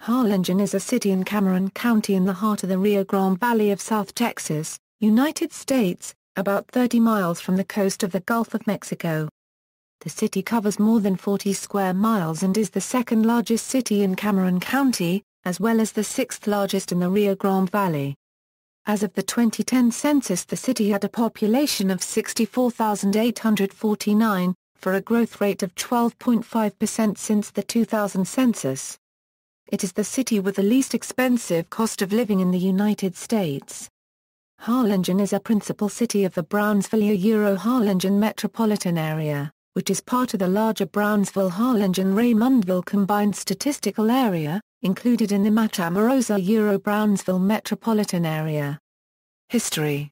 Harlingen is a city in Cameron County in the heart of the Rio Grande Valley of South Texas, United States, about 30 miles from the coast of the Gulf of Mexico. The city covers more than 40 square miles and is the second largest city in Cameron County, as well as the sixth largest in the Rio Grande Valley. As of the 2010 census, the city had a population of 64,849, for a growth rate of 12.5% since the 2000 census. It is the city with the least expensive cost of living in the United States. Harlingen is a principal city of the Brownsville-Harlingen metropolitan area, which is part of the larger Brownsville-Harlingen-Raymondville combined statistical area, included in the Matamoros Brownsville metropolitan area. History.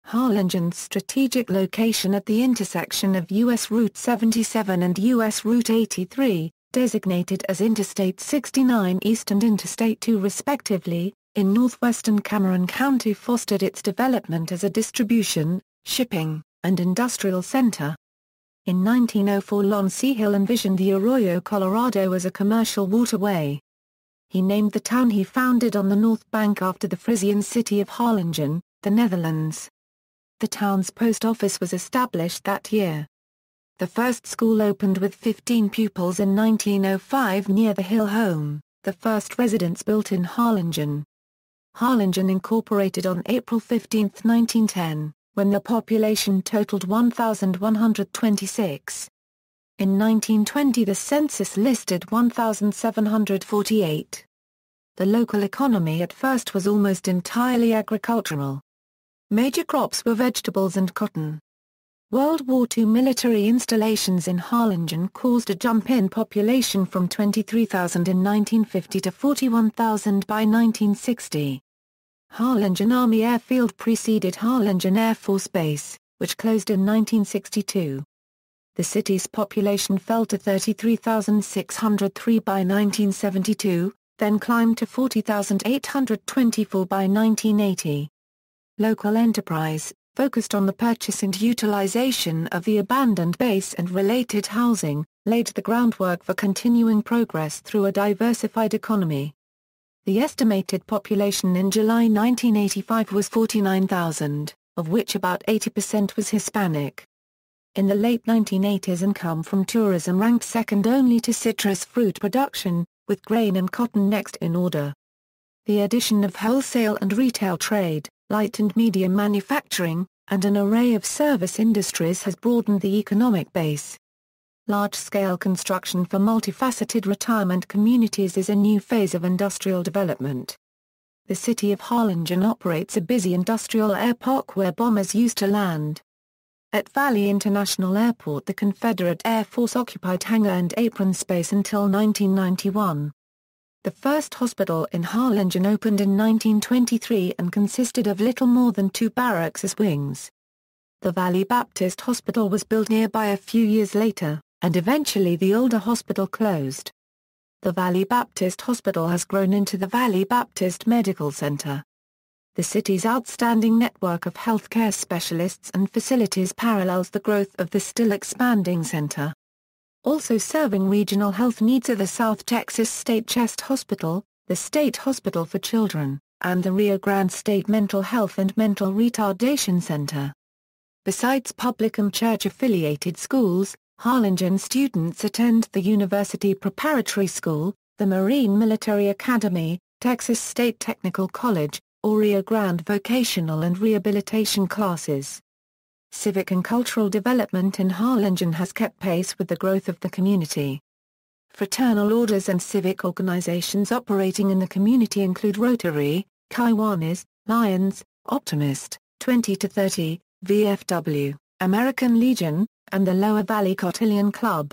Harlingen's strategic location at the intersection of U.S. Route 77 and U.S. Route 83, designated as Interstate 69 East and Interstate 2 respectively, in northwestern Cameron County fostered its development as a distribution, shipping, and industrial center. In 1904 Lon Seahill envisioned the Arroyo Colorado as a commercial waterway. He named the town he founded on the north bank after the Frisian city of Harlingen, the Netherlands. The town's post office was established that year. The first school opened with 15 pupils in 1905 near the Hill Home, the first residence built in Harlingen. Harlingen incorporated on April 15, 1910, when the population totaled 1,126. In 1920 the census listed 1,748. The local economy at first was almost entirely agricultural. Major crops were vegetables and cotton. World War II military installations in Harlingen caused a jump in population from 23,000 in 1950 to 41,000 by 1960. Harlingen Army Airfield preceded Harlingen Air Force Base, which closed in 1962. The city's population fell to 33,603 by 1972, then climbed to 40,824 by 1980. Local enterprise, focused on the purchase and utilization of the abandoned base and related housing, laid the groundwork for continuing progress through a diversified economy. The estimated population in July 1985 was 49,000, of which about 80% was Hispanic. In the late 1980s income from tourism ranked second only to citrus fruit production, with grain and cotton next in order. The addition of wholesale and retail trade, light and medium manufacturing, and an array of service industries has broadened the economic base. Large-scale construction for multifaceted retirement communities is a new phase of industrial development. The city of Harlingen operates a busy industrial air park where bombers used to land. At Valley International Airport the Confederate Air Force occupied hangar and apron space until 1991. The first hospital in Harlingen opened in 1923 and consisted of little more than 2 barracks as wings. The Valley Baptist Hospital was built nearby a few years later, and eventually the older hospital closed. The Valley Baptist Hospital has grown into the Valley Baptist Medical Center. The city's outstanding network of healthcare specialists and facilities parallels the growth of the still expanding center. Also serving regional health needs are the South Texas State Chest Hospital, the State Hospital for Children, and the Rio Grande State Mental Health and Mental Retardation Center. Besides public and church-affiliated schools, Harlingen students attend the University Preparatory School, the Marine Military Academy, Texas State Technical College, or Rio Grande Vocational and Rehabilitation classes. Civic and cultural development in Harlingen has kept pace with the growth of the community. Fraternal orders and civic organizations operating in the community include Rotary, Kiwanis, Lions, Optimist, 20 to 30, VFW, American Legion, and the Lower Valley Cotillion Club.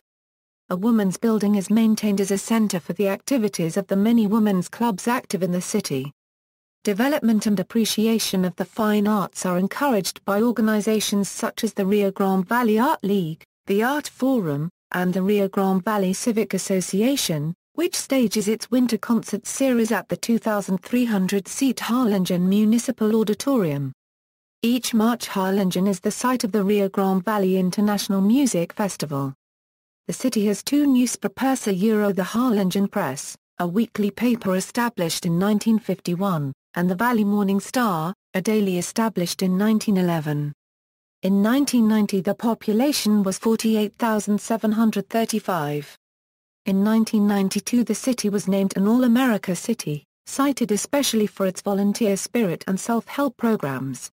A women's building is maintained as a center for the activities of the many women's clubs active in the city. Development and appreciation of the fine arts are encouraged by organizations such as the Rio Grande Valley Art League, the Art Forum, and the Rio Grande Valley Civic Association, which stages its winter concert series at the 2,300-seat Harlingen Municipal Auditorium. Each March Harlingen is the site of the Rio Grande Valley International Music Festival. The city has 2 newspapers the Harlingen Press, a weekly paper established in 1951, and the Valley Morning Star, a daily established in 1911. In 1990 the population was 48,735. In 1992 the city was named an All-America City, cited especially for its volunteer spirit and self-help programs.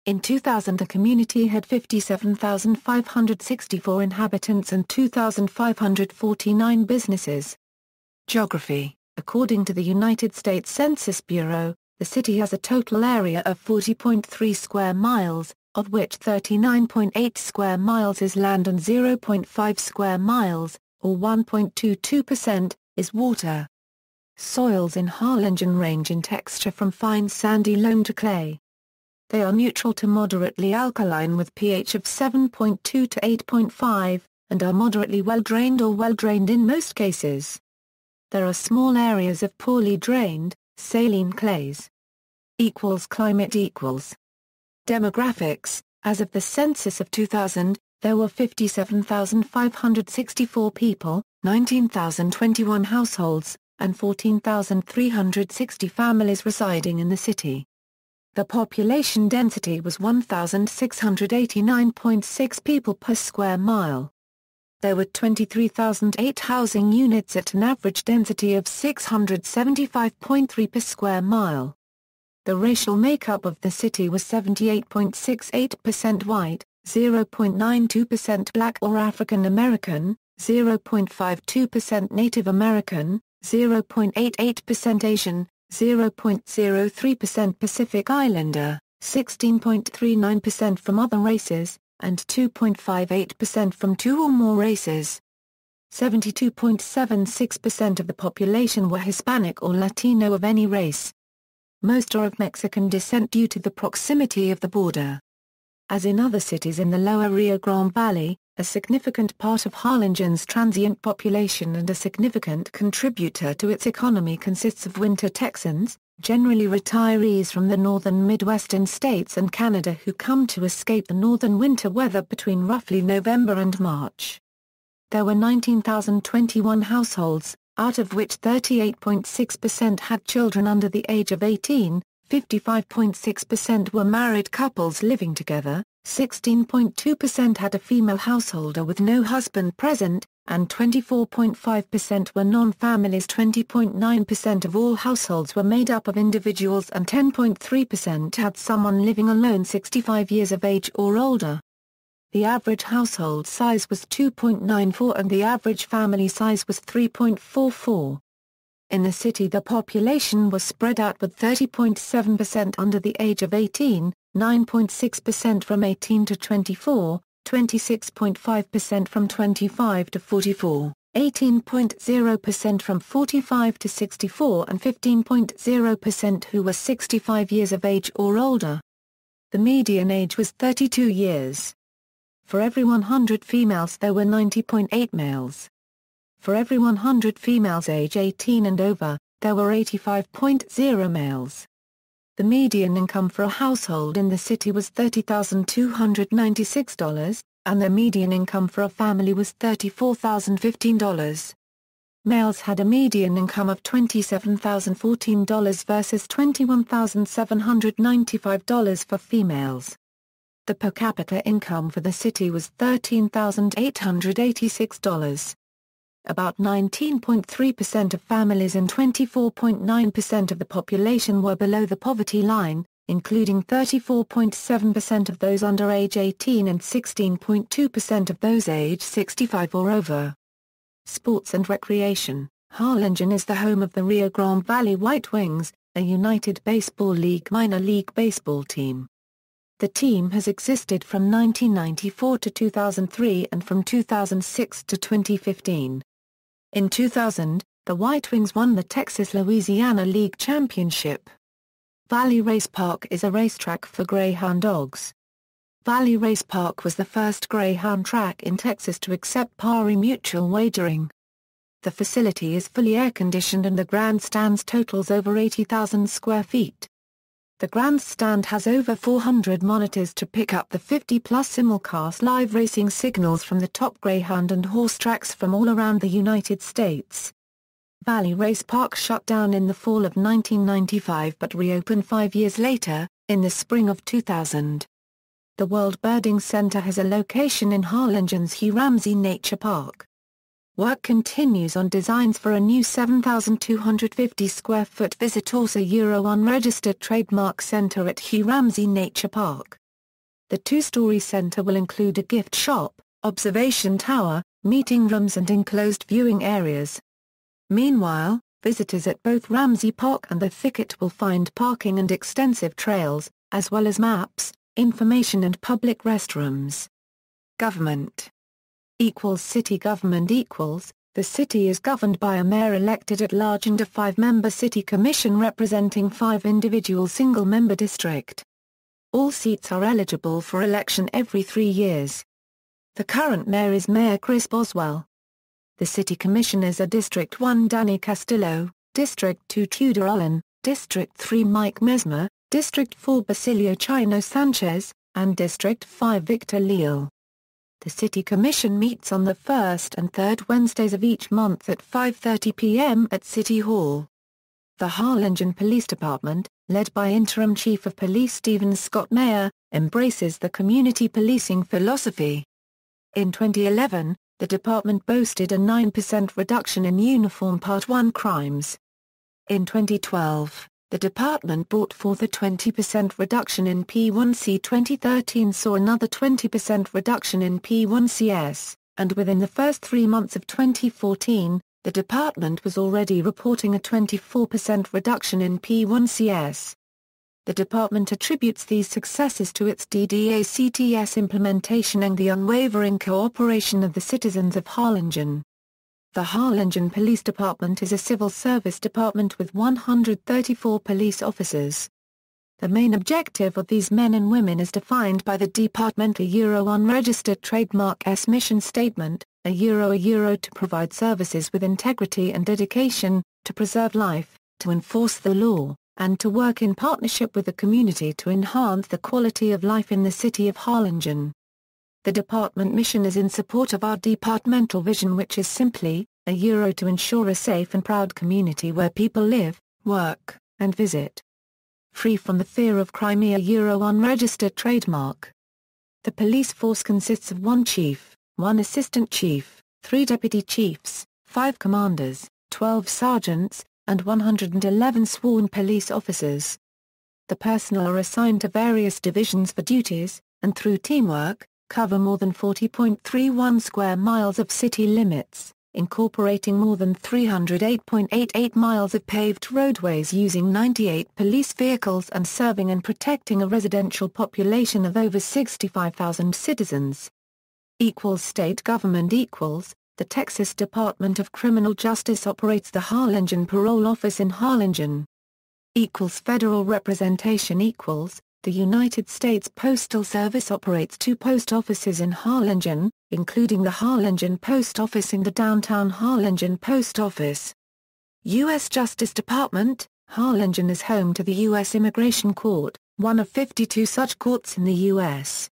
In 2000 the community had 57,564 inhabitants and 2,549 businesses. Geography. According to the United States Census Bureau, the city has a total area of 40.3 square miles, of which 39.8 square miles is land and 0.5 square miles, or 1.22%, is water. Soils in Harlingen range in texture from fine sandy loam to clay. They are neutral to moderately alkaline with pH of 7.2 to 8.5, and are moderately well-drained or well-drained in most cases. There are small areas of poorly drained, saline clays. Climate equals. Demographics. As of the census of 2000, there were 57,564 people, 19,021 households, and 14,360 families residing in the city. The population density was 1,689.6 people per square mile. There were 23,008 housing units at an average density of 675.3 per square mile. The racial makeup of the city was 78.68% white, 0.92% black or African American, 0.52% Native American, 0.88% Asian, 0.03% Pacific Islander, 16.39% from other races, and 2.58% from two or more races. 72.76% of the population were Hispanic or Latino of any race. Most are of Mexican descent due to the proximity of the border. As in other cities in the lower Rio Grande Valley, a significant part of Harlingen's transient population and a significant contributor to its economy consists of winter Texans, generally retirees from the northern Midwestern states and Canada who come to escape the northern winter weather between roughly November and March. There were 19,021 households, out of which 38.6% had children under the age of 18, 55.6% were married couples living together, 16.2% had a female householder with no husband present, and 24.5% were non-families. 20.9% of all households were made up of individuals and 10.3% had someone living alone 65 years of age or older. The average household size was 2.94 and the average family size was 3.44. In the city the population was spread out with 30.7% under the age of 18, 9.6% from 18 to 24, 26.5% from 25 to 44, 18.0% from 45 to 64 and 15.0% who were 65 years of age or older. The median age was 32 years. For every 100 females there were 90.8 males. For every 100 females age 18 and over, there were 85.0 males. The median income for a household in the city was $30,296, and the median income for a family was $34,015. Males had a median income of $27,014 versus $21,795 for females. The per capita income for the city was $13,886. About 19.3% of families and 24.9% of the population were below the poverty line, including 34.7% of those under age 18 and 16.2% of those age 65 or over. Sports and recreation. Harlingen is the home of the Rio Grande Valley White Wings, a United Baseball League minor league baseball team. The team has existed from 1994 to 2003 and from 2006 to 2015. In 2000, the White Wings won the Texas-Louisiana League Championship. Valley Race Park is a racetrack for greyhound dogs. Valley Race Park was the first greyhound track in Texas to accept pari-mutuel wagering. The facility is fully air-conditioned and the grandstands totals over 80,000 square feet. The grandstand has over 400 monitors to pick up the 50-plus simulcast live racing signals from the top greyhound and horse tracks from all around the United States. Valley Race Park shut down in the fall of 1995 but reopened 5 years later, in the spring of 2000. The World Birding Center has a location in Harlingen's Hugh Ramsay Nature Park. Work continues on designs for a new 7,250 square foot visitors Euro unregistered trademark center at Hugh Ramsay Nature Park. The two-story center will include a gift shop, observation tower, meeting rooms and enclosed viewing areas. Meanwhile, visitors at both Ramsay Park and the Thicket will find parking and extensive trails, as well as maps, information and public restrooms. Government City government The city is governed by a mayor elected at large and a 5-member city commission representing 5 individual single-member district. All seats are eligible for election every 3 years. The current mayor is Mayor Chris Boswell. The city commissioners are District 1 Danny Castillo, District 2 Tudor Allen, District 3 Mike Mesmer, District 4 Basilio Chino Sanchez, and District 5 Victor Leal. The City Commission meets on the first and third Wednesdays of each month at 5:30 p.m. at City Hall. The Harlingen Police Department, led by Interim Chief of Police Stephen Scott Mayer, embraces the community policing philosophy. In 2011, the department boasted a 9% reduction in uniform Part 1 crimes. In 2012, the department brought forth a 20% reduction in P1C. 2013 saw another 20% reduction in P1CS, and within the first 3 months of 2014, the department was already reporting a 24% reduction in P1CS. The department attributes these successes to its DDACTS implementation and the unwavering cooperation of the citizens of Harlingen. The Harlingen Police Department is a civil service department with 134 police officers. The main objective of these men and women is defined by the departmental Euro unregistered trademark S mission statement, a Euro to provide services with integrity and dedication, to preserve life, to enforce the law, and to work in partnership with the community to enhance the quality of life in the city of Harlingen. The department mission is in support of our departmental vision, which is simply, a Euro to ensure a safe and proud community where people live, work, and visit. Free from the fear of crime, a Euro unregistered trademark. The police force consists of 1 chief, 1 assistant chief, 3 deputy chiefs, 5 commanders, 12 sergeants, and 111 sworn police officers. The personnel are assigned to various divisions for duties, and through teamwork, cover more than 40.31 square miles of city limits, incorporating more than 308.88 miles of paved roadways using 98 police vehicles and serving and protecting a residential population of over 65,000 citizens. State government The Texas Department of Criminal Justice operates the Harlingen Parole Office in Harlingen. Federal representation The United States Postal Service operates 2 post offices in Harlingen, including the Harlingen Post Office and the downtown Harlingen Post Office. U.S. Justice Department Harlingen is home to the U.S. Immigration Court, one of 52 such courts in the U.S.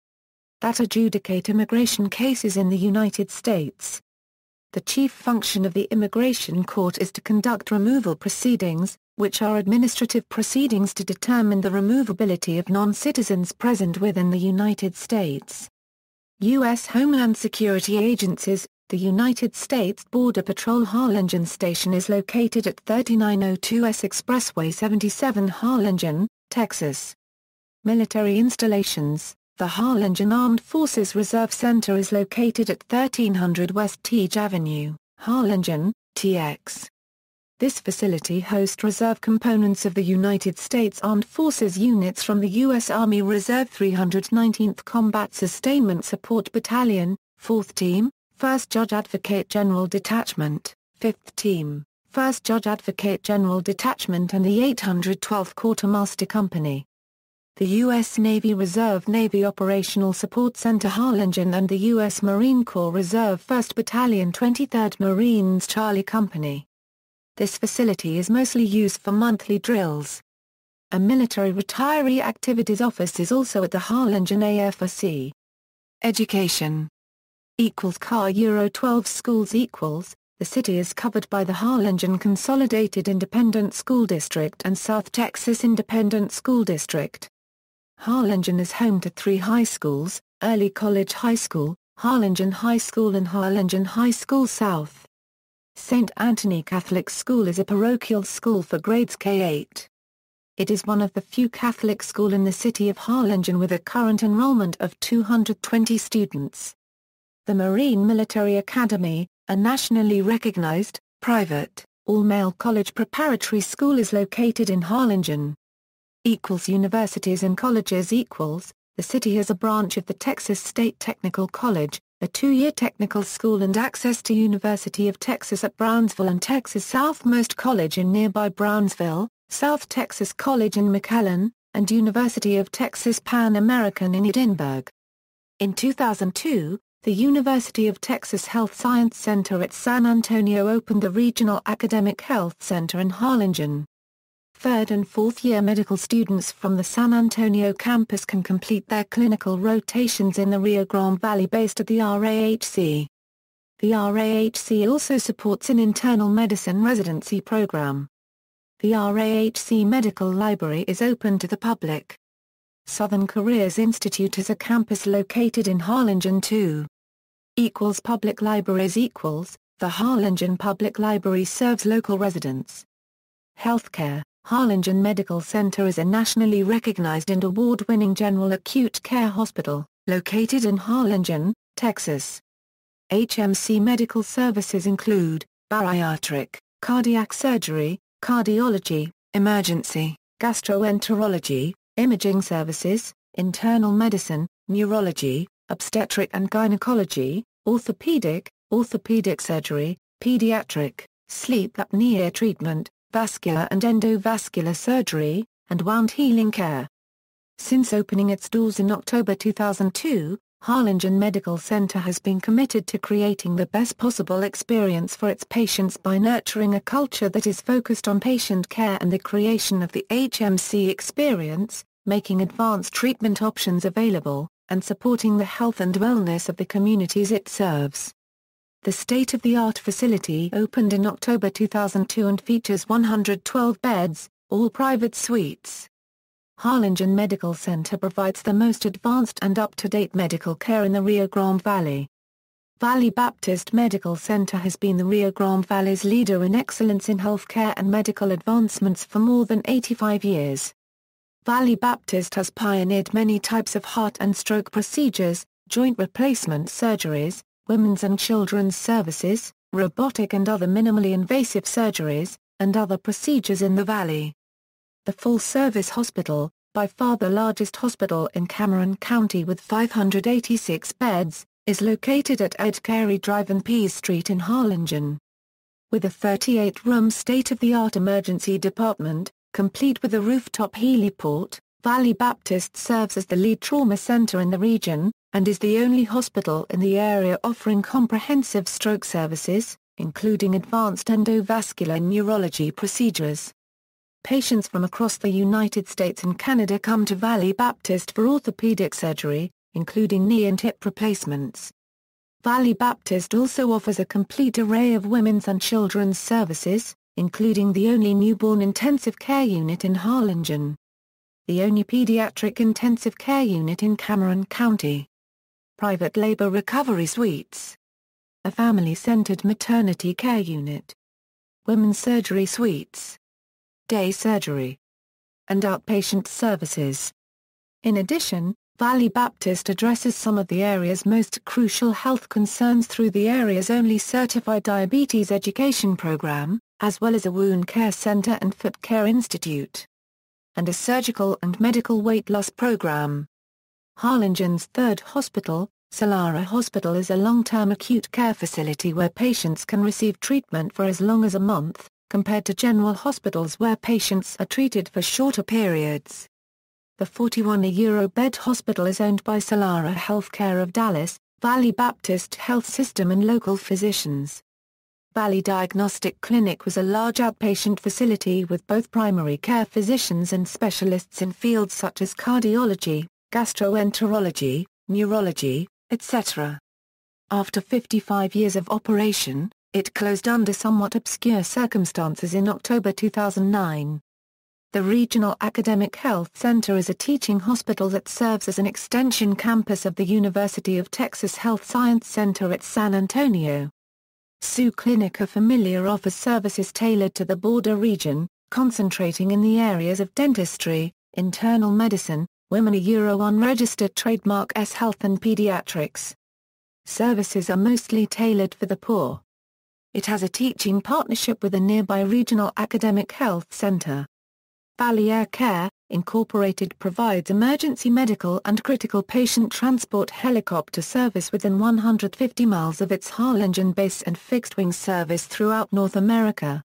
that adjudicate immigration cases in the United States. The chief function of the Immigration Court is to conduct removal proceedings, which are administrative proceedings to determine the removability of non-citizens present within the United States. U.S. Homeland Security agencies The United States Border Patrol Harlingen Station is located at 3902 S Expressway 77 Harlingen, Texas. Military installations The Harlingen Armed Forces Reserve Center is located at 1300 West Teague Avenue, Harlingen, TX. This facility hosts reserve components of the United States Armed Forces units from the U.S. Army Reserve 319th Combat Sustainment Support Battalion, 4th Team, 1st Judge Advocate General Detachment, 5th Team, 1st Judge Advocate General Detachment and the 812th Quartermaster Company. The U.S. Navy Reserve Navy Operational Support Center Harlingen and the U.S. Marine Corps Reserve 1st Battalion 23rd Marines Charlie Company. This facility is mostly used for monthly drills. A military retiree activities office is also at the Harlingen AFRC. Education Car Euro 12 schools The city is covered by the Harlingen Consolidated Independent School District and South Texas Independent School District. Harlingen is home to 3 high schools: Early College High School, Harlingen High School and Harlingen High School South. St. Anthony Catholic School is a parochial school for grades K-8. It is one of the few Catholic schools in the city of Harlingen with a current enrollment of 220 students. The Marine Military Academy, a nationally recognized, private, all-male college preparatory school, is located in Harlingen. Universities and colleges. The city has a branch of the Texas State Technical College, a 2-year technical school, and access to University of Texas at Brownsville and Texas Southmost College in nearby Brownsville, South Texas College in McAllen, and University of Texas Pan American in Edinburgh. In 2002, the University of Texas Health Science Center at San Antonio opened the Regional Academic Health Center in Harlingen. 3rd and 4th year medical students from the San Antonio campus can complete their clinical rotations in the Rio Grande Valley based at the RAHC. The RAHC also supports an internal medicine residency program. The RAHC Medical Library is open to the public. Southern Careers Institute is a campus located in Harlingen too. Public libraries. The Harlingen Public Library serves local residents. Healthcare. Harlingen Medical Center is a nationally recognized and award-winning general acute care hospital, located in Harlingen, Texas. HMC medical services include bariatric, cardiac surgery, cardiology, emergency, gastroenterology, imaging services, internal medicine, neurology, obstetric and gynecology, orthopedic surgery, pediatric, sleep apnea treatment, vascular and endovascular surgery, and wound healing care. Since opening its doors in October 2002, Harlingen Medical Center has been committed to creating the best possible experience for its patients by nurturing a culture that is focused on patient care and the creation of the HMC experience, making advanced treatment options available, and supporting the health and wellness of the communities it serves. The state-of-the-art facility opened in October 2002 and features 112 beds, all private suites. Harlingen Medical Center provides the most advanced and up-to-date medical care in the Rio Grande Valley. Valley Baptist Medical Center has been the Rio Grande Valley's leader in excellence in healthcare and medical advancements for more than 85 years. Valley Baptist has pioneered many types of heart and stroke procedures, joint replacement surgeries, women's and children's services, robotic and other minimally invasive surgeries, and other procedures in the valley. The full-service hospital, by far the largest hospital in Cameron County with 586 beds, is located at Ed Carey Drive and Pease Street in Harlingen. With a 38-room state-of-the-art emergency department, complete with a rooftop heliport, Valley Baptist serves as the lead trauma center in the region, and is the only hospital in the area offering comprehensive stroke services, including advanced endovascular neurology procedures. Patients from across the United States and Canada come to Valley Baptist for orthopedic surgery, including knee and hip replacements. Valley Baptist also offers a complete array of women's and children's services, including the only newborn intensive care unit in Harlingen. The only pediatric intensive care unit in Cameron County. Private labor recovery suites. A family-centered maternity care unit. Women's surgery suites. Day surgery, and outpatient services. In addition, Valley Baptist addresses some of the area's most crucial health concerns through the area's only certified diabetes education program, as well as a wound care center and foot care institute, and a surgical and medical weight loss program. Harlingen's third hospital, Solara Hospital, is a long-term acute care facility where patients can receive treatment for as long as a month, compared to general hospitals where patients are treated for shorter periods. The 41-bed hospital is owned by Solara Healthcare of Dallas, Valley Baptist Health System and local physicians. Valley Diagnostic Clinic was a large outpatient facility with both primary care physicians and specialists in fields such as cardiology, gastroenterology, neurology, etc. After 55 years of operation, It closed under somewhat obscure circumstances in October 2009. The Regional Academic Health Center is a teaching hospital that serves as an extension campus of the University of Texas Health Science Center at San Antonio. SU Clinica Familiar offers services tailored to the border region, concentrating in the areas of dentistry, internal medicine, women unregistered trademark S health and pediatrics. Services are mostly tailored for the poor. It has a teaching partnership with a nearby regional academic health center. Valley Air Care, Incorporated provides emergency medical and critical patient transport helicopter service within 150 miles of its Harlingen base and fixed-wing service throughout North America.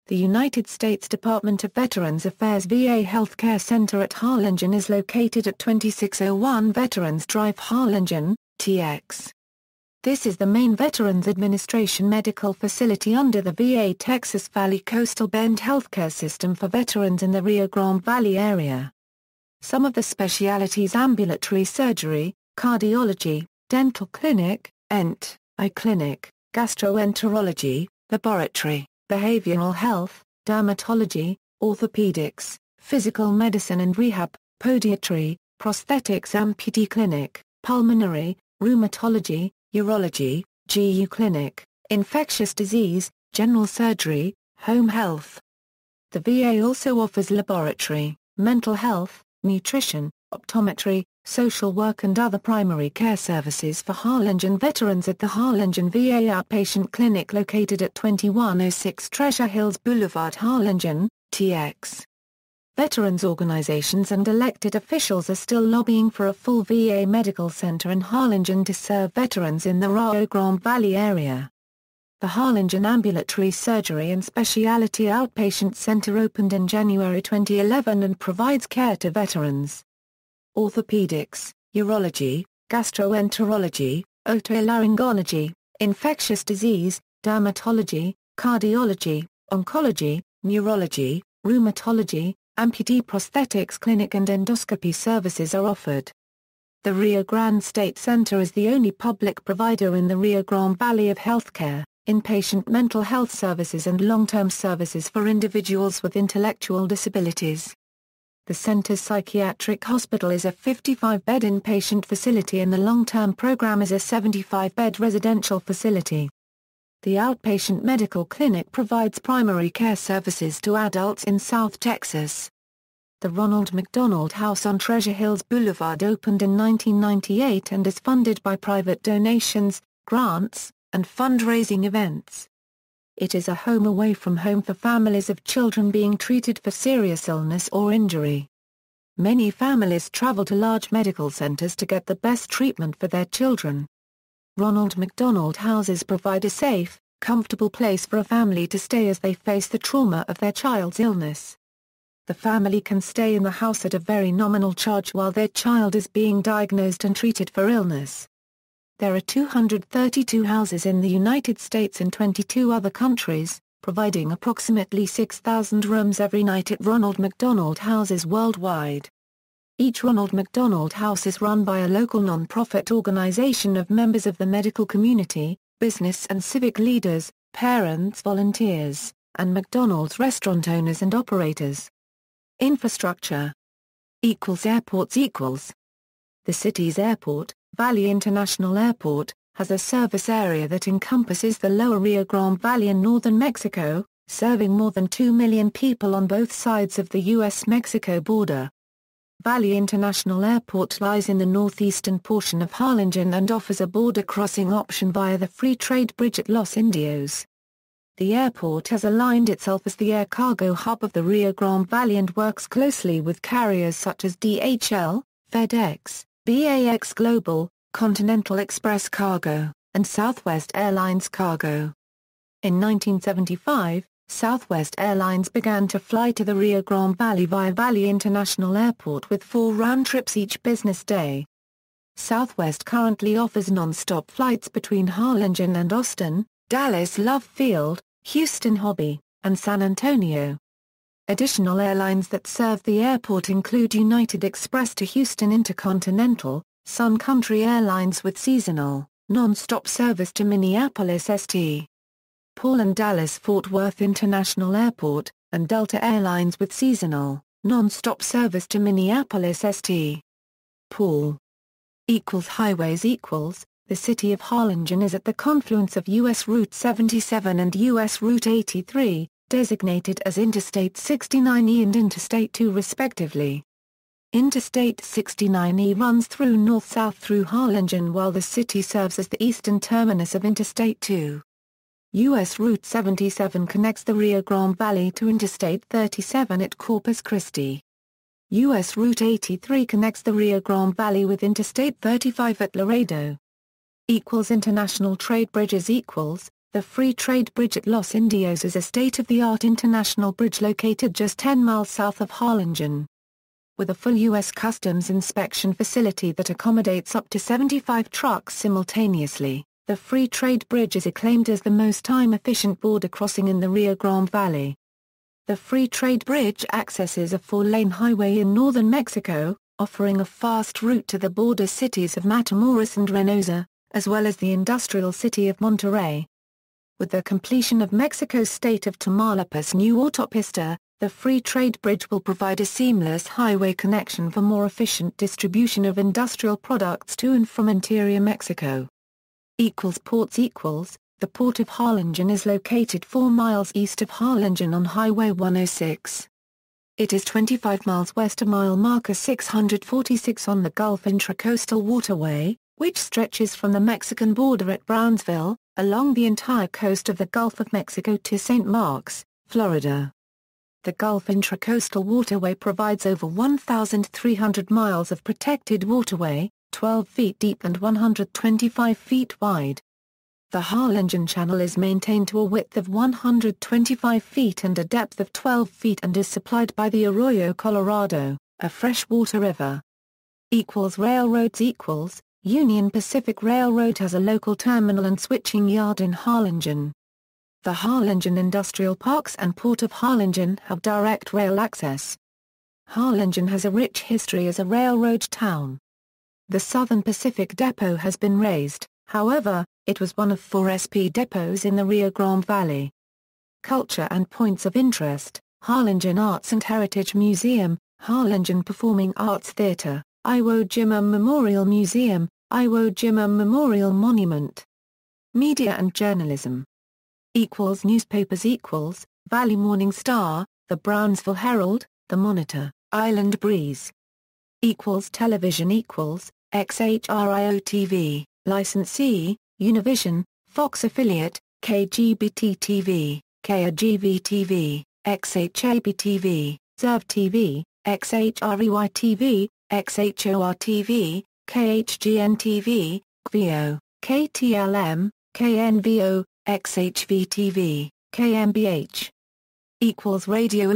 The United States Department of Veterans Affairs VA Healthcare Center at Harlingen is located at 2601 Veterans Drive, Harlingen, TX. This is the main Veterans Administration medical facility under the VA Texas Valley Coastal Bend healthcare system for veterans in the Rio Grande Valley area. Some of the specialties: ambulatory surgery, cardiology, dental clinic, eye clinic, gastroenterology, laboratory, behavioral health, dermatology, orthopedics, physical medicine and rehab, podiatry, prosthetics, amputee clinic, pulmonary, rheumatology, urology, GU clinic, infectious disease, general surgery, home health. The VA also offers laboratory, mental health, nutrition, optometry, social work and other primary care services for Harlingen veterans at the Harlingen VA Outpatient Clinic located at 2106 Treasure Hills Boulevard, Harlingen, TX. Veterans organizations and elected officials are still lobbying for a full VA medical center in Harlingen to serve veterans in the Rio Grande Valley area. The Harlingen Ambulatory Surgery and Specialty Outpatient Center opened in January 2011 and provides care to veterans. Orthopedics, urology, gastroenterology, otolaryngology, infectious disease, dermatology, cardiology, oncology, neurology, rheumatology, amputee prosthetics clinic and endoscopy services are offered. The Rio Grande State Center is the only public provider in the Rio Grande Valley of healthcare, inpatient mental health services and long-term services for individuals with intellectual disabilities. The center's psychiatric hospital is a 55-bed inpatient facility and the long-term program is a 75-bed residential facility. The outpatient medical clinic provides primary care services to adults in South Texas. The Ronald McDonald House on Treasure Hills Boulevard opened in 1998 and is funded by private donations, grants, and fundraising events. It is a home away from home for families of children being treated for serious illness or injury. Many families travel to large medical centers to get the best treatment for their children. Ronald McDonald houses provide a safe, comfortable place for a family to stay as they face the trauma of their child's illness. The family can stay in the house at a very nominal charge while their child is being diagnosed and treated for illness. There are 232 houses in the United States and 22 other countries, providing approximately 6,000 rooms every night at Ronald McDonald houses worldwide. Each Ronald McDonald House is run by a local non-profit organization of members of the medical community, business and civic leaders, parents, volunteers, and McDonald's restaurant owners and operators. Infrastructure. Airports. The city's airport, Valley International Airport, has a service area that encompasses the lower Rio Grande Valley in northern Mexico, serving more than 2 million people on both sides of the U.S.-Mexico border. Valley International Airport lies in the northeastern portion of Harlingen and offers a border crossing option via the Free Trade Bridge at Los Indios. The airport has aligned itself as the air cargo hub of the Rio Grande Valley and works closely with carriers such as DHL, FedEx, BAX Global, Continental Express Cargo, and Southwest Airlines Cargo. In 1975, Southwest Airlines began to fly to the Rio Grande Valley via Valley International Airport with 4 round trips each business day. Southwest currently offers non-stop flights between Harlingen and Austin, Dallas Love Field, Houston Hobby, and San Antonio. Additional airlines that serve the airport include United Express to Houston Intercontinental, Sun Country Airlines with seasonal, non-stop service to Minneapolis St. Paul and Dallas-Fort Worth International Airport, and Delta Airlines with seasonal, non-stop service to Minneapolis-St. Paul. Highways. The city of Harlingen is at the confluence of U.S. Route 77 and U.S. Route 83, designated as Interstate 69E and Interstate 2 respectively. Interstate 69E runs through north-south through Harlingen while the city serves as the eastern terminus of Interstate 2. U.S. Route 77 connects the Rio Grande Valley to Interstate 37 at Corpus Christi. U.S. Route 83 connects the Rio Grande Valley with Interstate 35 at Laredo. International trade bridges. The Free Trade Bridge at Los Indios is a state-of-the-art international bridge located just 10 miles south of Harlingen. With a full U.S. Customs inspection facility that accommodates up to 75 trucks simultaneously, the Free Trade Bridge is acclaimed as the most time-efficient border crossing in the Rio Grande Valley. The Free Trade Bridge accesses a 4-lane highway in northern Mexico, offering a fast route to the border cities of Matamoros and Reynosa, as well as the industrial city of Monterrey. With the completion of Mexico's state of Tamaulipas' new autopista, the Free Trade Bridge will provide a seamless highway connection for more efficient distribution of industrial products to and from interior Mexico. Ports. The Port of Harlingen is located 4 miles east of Harlingen on Highway 106. It is 25 miles west of mile marker 646 on the Gulf Intracoastal Waterway, which stretches from the Mexican border at Brownsville, along the entire coast of the Gulf of Mexico to St. Marks, Florida. The Gulf Intracoastal Waterway provides over 1,300 miles of protected waterway, 12 feet deep and 125 feet wide. The Harlingen Channel is maintained to a width of 125 feet and a depth of 12 feet and is supplied by the Arroyo Colorado, a freshwater river. Railroads. Union Pacific Railroad has a local terminal and switching yard in Harlingen. The Harlingen Industrial Parks and Port of Harlingen have direct rail access. Harlingen has a rich history as a railroad town. The Southern Pacific Depot has been razed, however, it was one of 4 SP depots in the Rio Grande Valley. Culture and points of interest: Harlingen Arts and Heritage Museum, Harlingen Performing Arts Theatre, Iwo Jima Memorial Museum, Iwo Jima Memorial Monument. Media and journalism. Newspapers. Valley Morning Star, the Brownsville Herald, the Monitor, Island Breeze. Television. XHRIO-TV, licensee, Univision, Fox affiliate, KGBT-TV, KAGV-TV, XHAB-TV, ZERV-TV, XHREY-TV, XHOR-TV, KHGN-TV, KVO, KTLM, KNVO, XHV-TV, KMBH. Radio.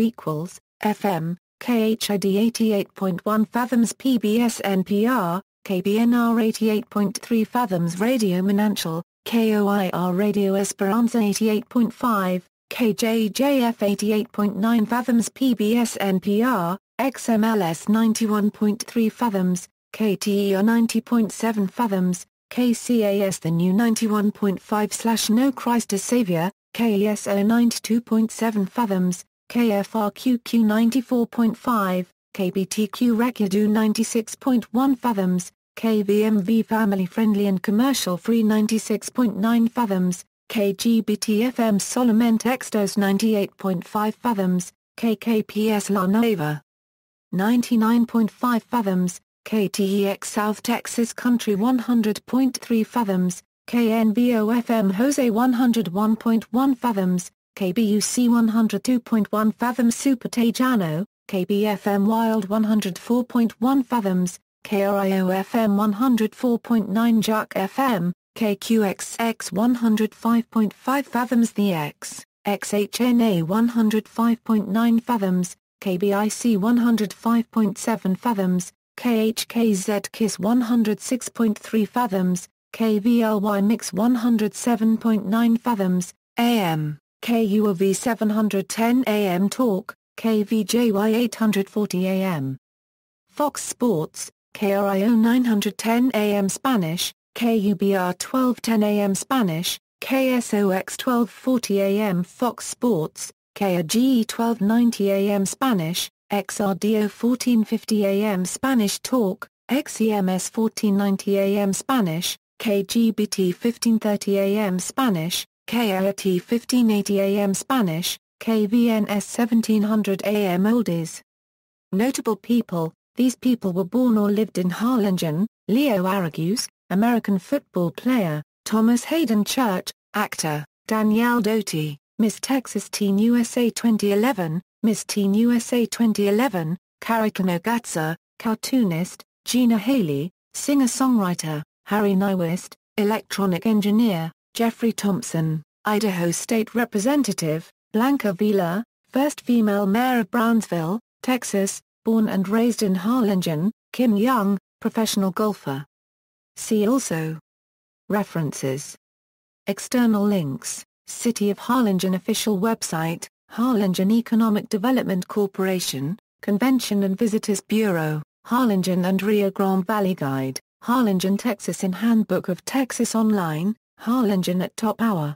FM, KHID 88.1 Fathoms PBS NPR, KBNR 88.3 Fathoms Radio Manantial, KOIR Radio Esperanza 88.5, KJJF 88.9 Fathoms PBS NPR, XMLS 91.3 Fathoms, KTER 90.7 Fathoms, KCAS The New 91.5/No Christ as Savior, KESO 92.7 Fathoms, KFRQQ 94.5, KBTQ Rekyadu 96.1 Fathoms, KVMV Family Friendly and Commercial Free 96.9 Fathoms, KGBT-FM Solamente Extos 98.5 Fathoms, KKPS La Nueva 99.5 Fathoms, KTEX South Texas Country 100.3 Fathoms, KNVO-FM Jose 101.1 Fathoms, KBUC 102.1 Fathoms Super Tejano, KBFM Wild 104.1 Fathoms, KRIO-FM 104.9 Juk FM, KQXX 105.5 Fathoms The X, XHNA 105.9 Fathoms, KBIC 105.7 Fathoms, KHKZ KISS 106.3 Fathoms, KVLY Mix 107.9 Fathoms, AM, KUOV 710 AM Talk, KVJY 840 AM. Fox Sports, KRIO 910 AM Spanish, KUBR 1210 AM Spanish, KSOX 1240 AM Fox Sports, KAGE 1290 AM Spanish, XRDO 1450 AM Spanish Talk, XEMS 1490 AM Spanish, KGBT 1530 AM Spanish, KIRT 1580 AM Spanish, KVNS 1700 AM Oldies. Notable people. These people were born or lived in Harlingen: Leo Aragus, American football player; Thomas Hayden Church, actor; Danielle Doty, Miss Texas Teen USA 2011, Miss Teen USA 2011; Karika Nogatsa, cartoonist; Gina Haley, singer-songwriter; Harry Nywist, electronic engineer; Jeffrey Thompson, Idaho State Representative; Blanca Vila, first female mayor of Brownsville, Texas, born and raised in Harlingen; Kim Young, professional golfer. See also. References. External links: City of Harlingen official website, Harlingen Economic Development Corporation, Convention and Visitors Bureau, Harlingen and Rio Grande Valley Guide, Harlingen, Texas in Handbook of Texas Online, Harlingen at Top Hour.